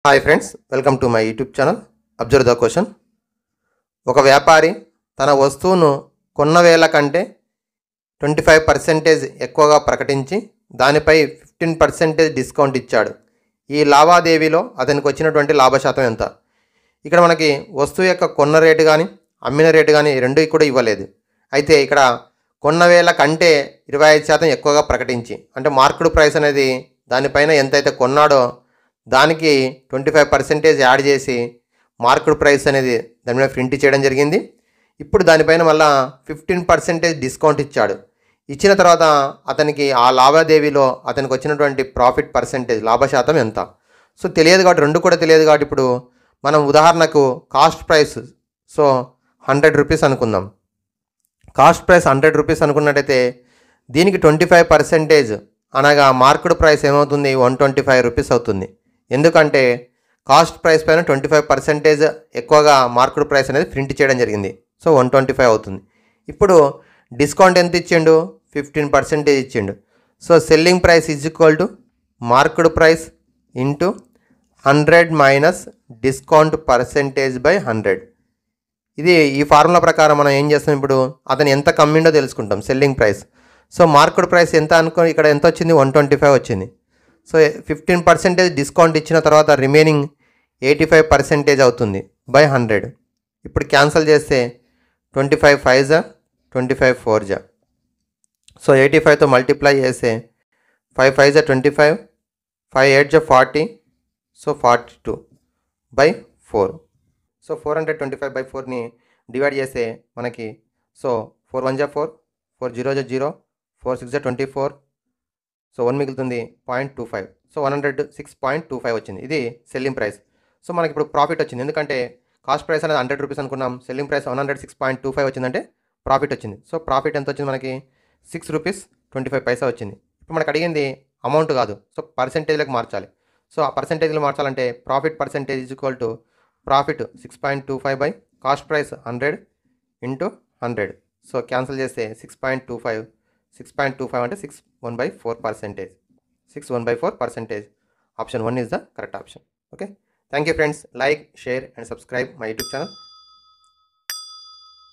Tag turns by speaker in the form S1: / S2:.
S1: Hi friends, welcome to my YouTube channel observe the question. ఒక వ్యాపారి తన వస్తువును కొన్న వేల కంటే 25% ఎక్కువగా ప్రకటించి దానిపై 15% డిస్కౌంట్ ఇచ్చాడు. ఈ లావాదేవీలో అతనికి వచ్చినటువంటి లాభశాతం ఎంత? ఇక్కడ మనకి వస్తువు యొక్క కొన్న రేటు కానీ అమ్మిన రేటు కానీ రెండు కూడా ఇవ్వలేదు. అయితే ఇక్కడ కొన్న వేల కంటే 25% ఎక్కువగా ప్రకటించి, అంటే మార్కెట్ ప్రైస్ అనేది దానిపైన ఎంతైతే కొన్నాడో దానికి 25% యాడ్ చేసి మార్కెట్ ప్రైస్ అనేది దాని మీద ప్రింట్ చేయడం జరిగింది. ఇప్పుడు దానిపైన మళ్ళీ 15% డిస్కౌంట్ ఇచ్చాడు. ఇచ్చిన తర్వాత అతనికి ఆ లావాదేవీలో అతనికి వచ్చినటువంటి ప్రాఫిట్ పర్సెంటేజ్ లాభశాతం ఎంత? సో తెలియదు కాబట్టి, రెండు కూడా తెలియదు కాబట్టి ఇప్పుడు మనం ఉదాహరణకు కాస్ట్ ప్రైస్ 100 రూపీస్ అనుకుందాం. కాస్ట్ ప్రైస్ 100 రూపీస్ అనుకున్నట్టయితే దీనికి 25% అనగా మార్కెట్ ప్రైస్ ఏమవుతుంది? 125 రూపీస్ అవుతుంది. ఎందుకంటే కాస్ట్ ప్రైస్ పైన 25% ఎక్కువగా మార్కెట్ ప్రైస్ అనేది ప్రింట్ చేయడం జరిగింది. సో 125 అవుతుంది. ఇప్పుడు డిస్కౌంట్ ఎంత ఇచ్చిండు? 15% ఇచ్చిండు. So selling price is equal to market price into 100 minus discount percentage by 100. ఇది ఈ ఫార్ములా ప్రకారం మనం ఏం చేస్తాం? ఇప్పుడు అతను ఎంత కమ్మిండో తెలుసుకుంటాం. Selling price, so market price ఎంత అనుకో, ఇక్కడ ఎంత వచ్చింది? 125 వచ్చింది. సో 15% డిస్కౌంట్ ఇచ్చిన తర్వాత రిమైనింగ్ 85% అవుతుంది బై 100. ఇప్పుడు క్యాన్సిల్ చేస్తే 25 5 జా 25 4 జా. సో 85తో మల్టిప్లై చేస్తే 5 5 జా 25, 5 8 జా 40, సో 42 బై 4. సో 425/4ని డివైడ్ చేస్తే మనకి సో 4 1 జా 4, 4 0 జా 0, 4 6 జా 24, సో 1 మిగులుతుంది 0.25. సో 106.25 వచ్చింది. ఇది సెల్లింగ్ ప్రైస్. సో మనకి ఇప్పుడు ప్రాఫిట్ వచ్చింది. ఎందుకంటే కాస్ట్ ప్రైస్ అనేది 100 రూపీస్ అనుకున్నాం, సెల్లింగ్ ప్రైస్ 106.25 వచ్చిందంటే ప్రాఫిట్ వచ్చింది. సో ప్రాఫిట్ ఎంత వచ్చింది మనకి? 6 రూపీస్ 25 పైసా వచ్చింది. ఇప్పుడు మనకు అడిగింది అమౌంట్ కాదు, సో పర్సెంటేజ్లకు మార్చాలి. సో ఆ పర్సెంటేజ్లో మార్చాలంటే profit percentage is equal to profit 6.25 by cost price 100 into 100. So cancel చేస్తే 6.25 అంటే 61/4%. 61/4%. Option 1 is the correct option. Okay. Thank you friends. Like, share and subscribe my YouTube channel.